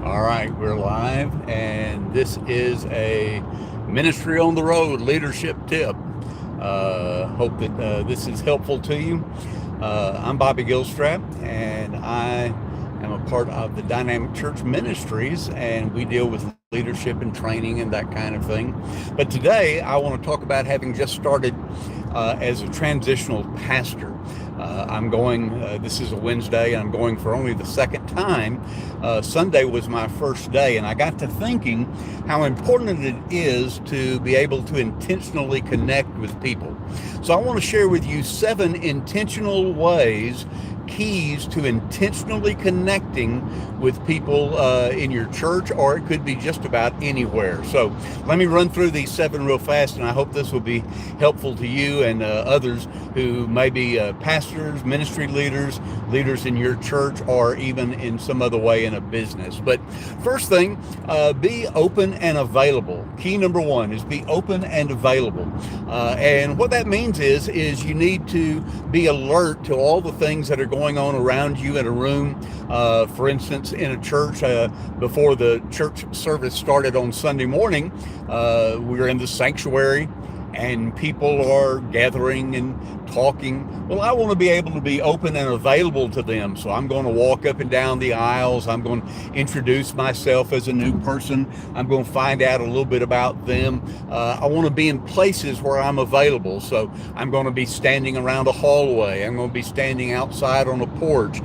All right, we're live, and this is a Ministry on the Road leadership tip. Hope that this is helpful to you. I'm Bobby Gilstrap, and I am a part of the Dynamic Church Ministries, and we deal with leadership and training and that kind of thing. But today, I want to talk about having just started as a transitional pastor. I'm going, this is a Wednesday, and I'm going for only the second time. Sunday was my first day, and I got to thinking how important it is to be able to intentionally connect with people. So I want to share with you 7 intentional ways, keys to intentionally connecting with people in your church, or it could be just about anywhere. So let me run through these 7 real fast, and I hope this will be helpful to you and others who may be pastors, ministry leaders, leaders in your church, or even in some other way in a business. But first thing, be open and available. Key number 1 is be open and available. And what that means is you need to be alert to all the things that are going on around you in a room. For instance, in a church, before the church service started on Sunday morning, we were in the sanctuary and people are gathering and talking. Well, I want to be able to be open and available to them. So I'm going to walk up and down the aisles. I'm going to introduce myself as a new person. I'm going to find out a little bit about them. I want to be in places where I'm available. So I'm going to be standing around a hallway. I'm going to be standing outside on a porch,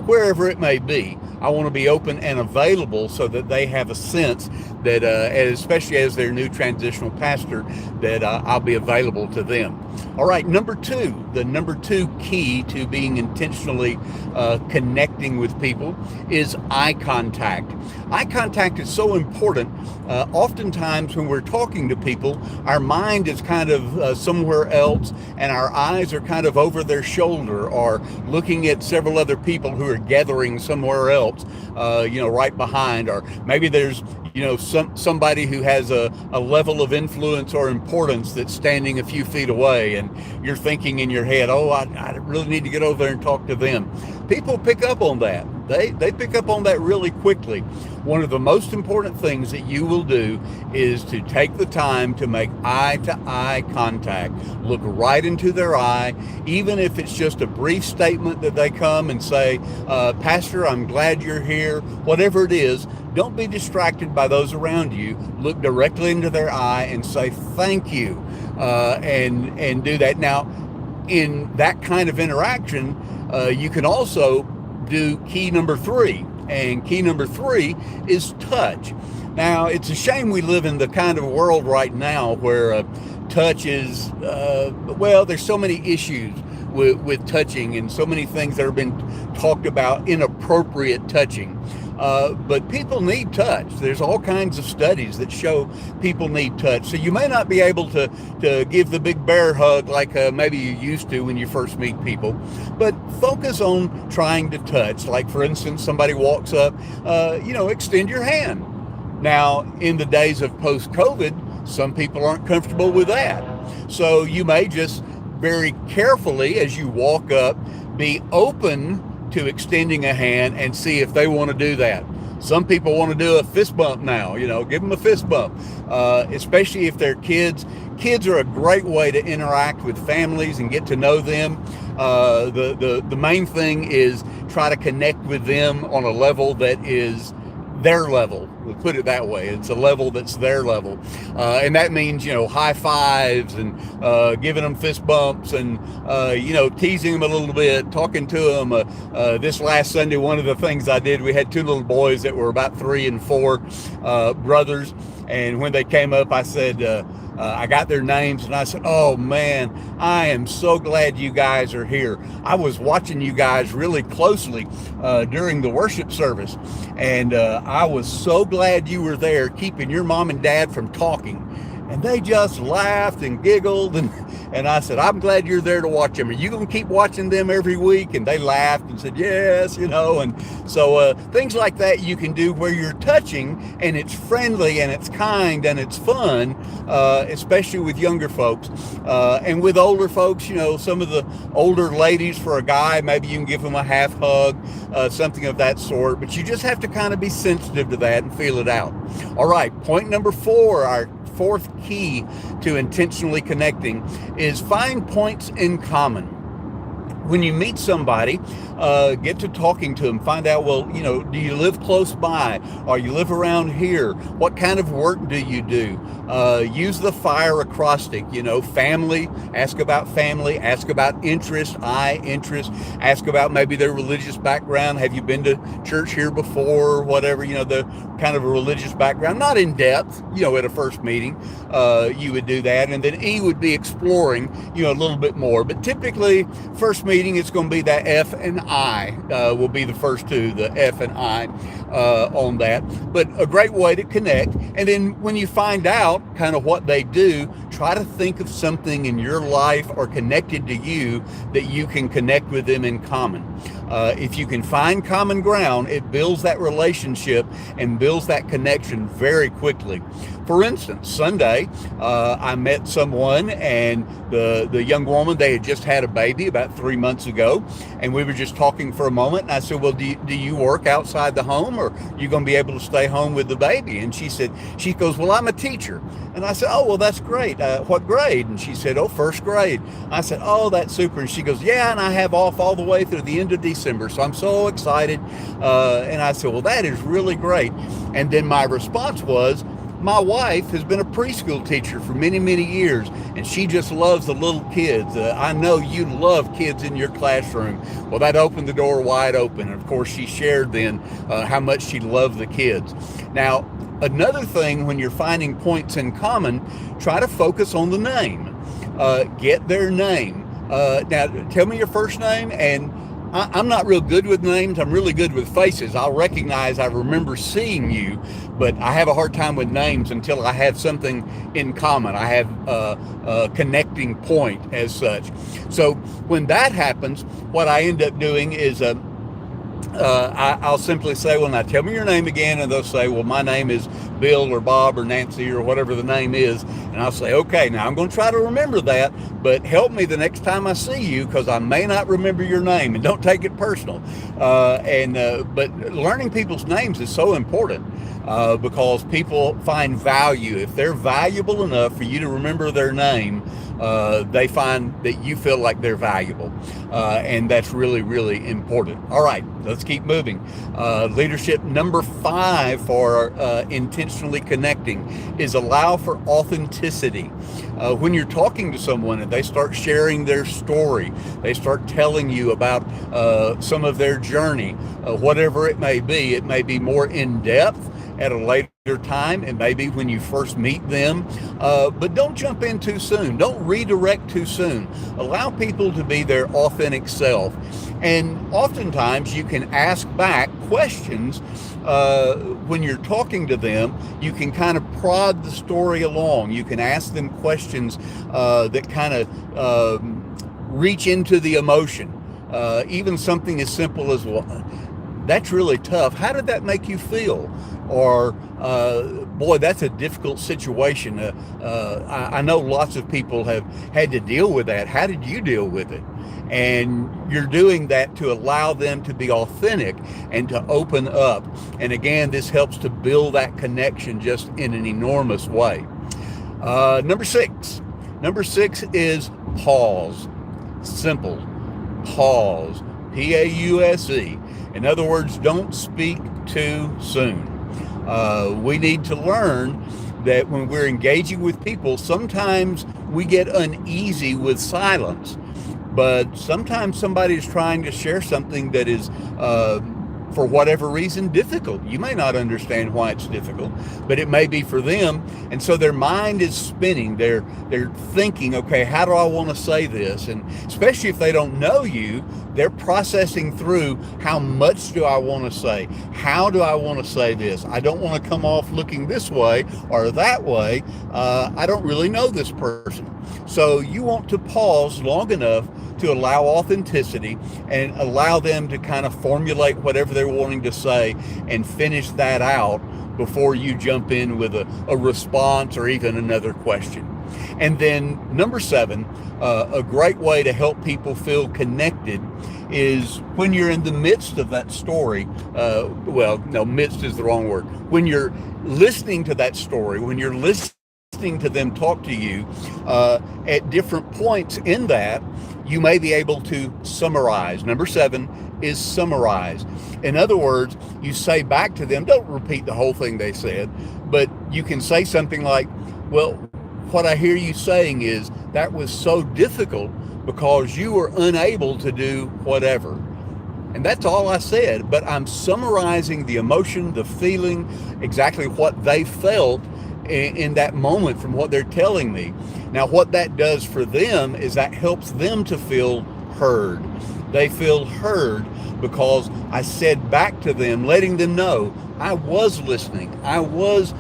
wherever it may be. I want to be open and available so that they have a sense that, especially as their new transitional pastor, that I'll be available to them. All right, the number two key to being intentionally connecting with people is eye contact. Eye contact is so important. Oftentimes when we're talking to people, our mind is kind of somewhere else, and our eyes are kind of over their shoulder or looking at several other people who are gathering somewhere else, right behind, or maybe there's somebody who has a level of influence or importance that's standing a few feet away, and you're thinking in your head, I really need to get over there and talk to them. People pick up on that. They pick up on that really quickly. One of the most important things that you will do is to take the time to make eye-to-eye contact. Look right into their eye, even if it's just a brief statement that they come and say, Pastor, I'm glad you're here. Whatever it is, don't be distracted by those around you. Look directly into their eye and say thank you, and do that. Now, in that kind of interaction, you can also do key number 3. And key number 3 is touch. Now, it's a shame we live in the kind of world right now where touch is, there's so many issues with touching, and so many things that have been talked about, inappropriate touching. But people need touch. There's all kinds of studies that show people need touch. So you may not be able to give the big bear hug like maybe you used to when you first meet people, but focus on trying to touch. Like, for instance, somebody walks up, extend your hand. Now, in the days of post-COVID, some people aren't comfortable with that. So you may just very carefully, as you walk up, be open to extending a hand and see if they want to do that. Some people want to do a fist bump now, give them a fist bump, especially if they're kids. Kids are a great way to interact with families and get to know them. The main thing is try to connect with them on a level that is their level. We'll put it that way. It's a level that's their level. And that means, high fives and giving them fist bumps and, teasing them a little bit, talking to them. This last Sunday, one of the things I did, we had 2 little boys that were about 3 and 4, brothers. And when they came up, I said, I got their names, and I said, oh man, I am so glad you guys are here. I was watching you guys really closely during the worship service, and I was so glad you were there, keeping your mom and dad from talking. And they just laughed and giggled. And I said, I'm glad you're there to watch them. Are you going to keep watching them every week? And they laughed and said, yes, And so things like that you can do where you're touching and it's friendly and it's kind and it's fun, especially with younger folks. And with older folks, some of the older ladies, for a guy, maybe you can give them a half hug, something of that sort. But you just have to kind of be sensitive to that and feel it out. All right, point number 4, our fourth key to intentionally connecting is find points in common. When you meet somebody, get to talking to them, find out, well, do you live close by? Or you live around here? What kind of work do you do? Use the fire acrostic, family, ask about interest, interest, ask about maybe their religious background. Have you been to church here before? Whatever, the kind of a religious background, not in depth, at a first meeting, you would do that. And then E would be exploring, a little bit more. But typically, first meeting, it's going to be that F and I will be the first two, the F and I on that. But a great way to connect. And then when you find out kind of what they do, try to think of something in your life or connected to you that you can connect with them in common. If you can find common ground, it builds that relationship and builds that connection very quickly. For instance, Sunday, I met someone, and the young woman, they had just had a baby about 3 months ago, and we were just talking for a moment, and I said, well, do you work outside the home, or are you going to be able to stay home with the baby? And she goes, well, I'm a teacher. And I said, oh, well, that's great. What grade? And she said, oh, first grade. I said, oh, that's super. And she goes, yeah, and I have off all the way through the end of December, so I'm so excited. And I said, well, that is really great. And then my response was, my wife has been a preschool teacher for many, many years, and she just loves the little kids. I know you love kids in your classroom. Well, that opened the door wide open. And of course, she shared then how much she loved the kids. Now, another thing, when you're finding points in common, try to focus on the name. Get their name. Now, tell me your first name, and I'm not real good with names. I'm really good with faces. I'll recognize, I remember seeing you, but I have a hard time with names until I have something in common. I have a connecting point as such. So when that happens, what I end up doing is I'll simply say, well, now tell me your name again. And they'll say, well, my name is Bill or Bob or Nancy or whatever the name is. And I'll say, okay, now I'm going to try to remember that, but help me the next time I see you, because I may not remember your name, and don't take it personal. But learning people's names is so important. Because people find value. If they're valuable enough for you to remember their name, they find that you feel like they're valuable. And that's really, really important. All right, let's keep moving. Leadership number 5 for intentionally connecting is allow for authenticity. When you're talking to someone and they start sharing their story, they start telling you about some of their journey, whatever it may be more in depth at a later time, and maybe when you first meet them, but don't jump in too soon. Don't redirect too soon. Allow people to be their authentic self. And oftentimes you can ask back questions when you're talking to them. You can kind of prod the story along. You can ask them questions that kind of reach into the emotion. Even something as simple as, well, that's really tough. How did that make you feel? Or, boy, that's a difficult situation. I know lots of people have had to deal with that. How did you deal with it? And you're doing that to allow them to be authentic and to open up. And again, this helps to build that connection just in an enormous way. Number 6 is pause. Simple. Pause. P-A-U-S-E. In other words, don't speak too soon. We need to learn that when we're engaging with people, sometimes we get uneasy with silence, but sometimes somebody is trying to share something that is for whatever reason, difficult. You may not understand why it's difficult, but it may be for them. And so their mind is spinning. They're thinking, okay, how do I want to say this? And especially if they don't know you, they're processing through, how much do I want to say? How do I want to say this? I don't want to come off looking this way or that way. I don't really know this person. So you want to pause long enough to allow authenticity and allow them to kind of formulate whatever they're wanting to say and finish that out before you jump in with a response or even another question. And then number 7, a great way to help people feel connected is when you're in the midst of that story. Midst is the wrong word. When you're listening to that story, when you're listening to them talk to you, at different points in that, you may be able to summarize. Number 7 is summarize. In other words, you say back to them, don't repeat the whole thing they said, but you can say something like, well, what I hear you saying is that was so difficult because you were unable to do whatever. And that's all I said, but I'm summarizing the emotion, the feeling, exactly what they felt in that moment from what they're telling me. Now, what that does for them is that helps them to feel heard. They feel heard because I said back to them, letting them know I was listening. I was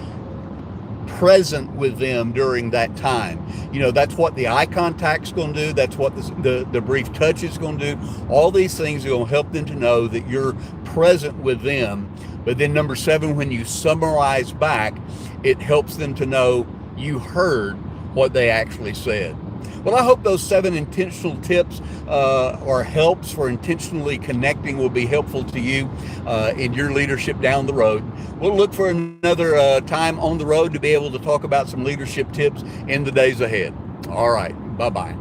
present with them during that time. That's what the eye contact's going to do. That's what the brief touch is going to do. All these things are going to help them to know that you're present with them. But then number 7, when you summarize back, it helps them to know you heard what they actually said. Well, I hope those 7 intentional tips or helps for intentionally connecting will be helpful to you in your leadership down the road. We'll look for another time on the road to be able to talk about some leadership tips in the days ahead. All right. Bye-bye.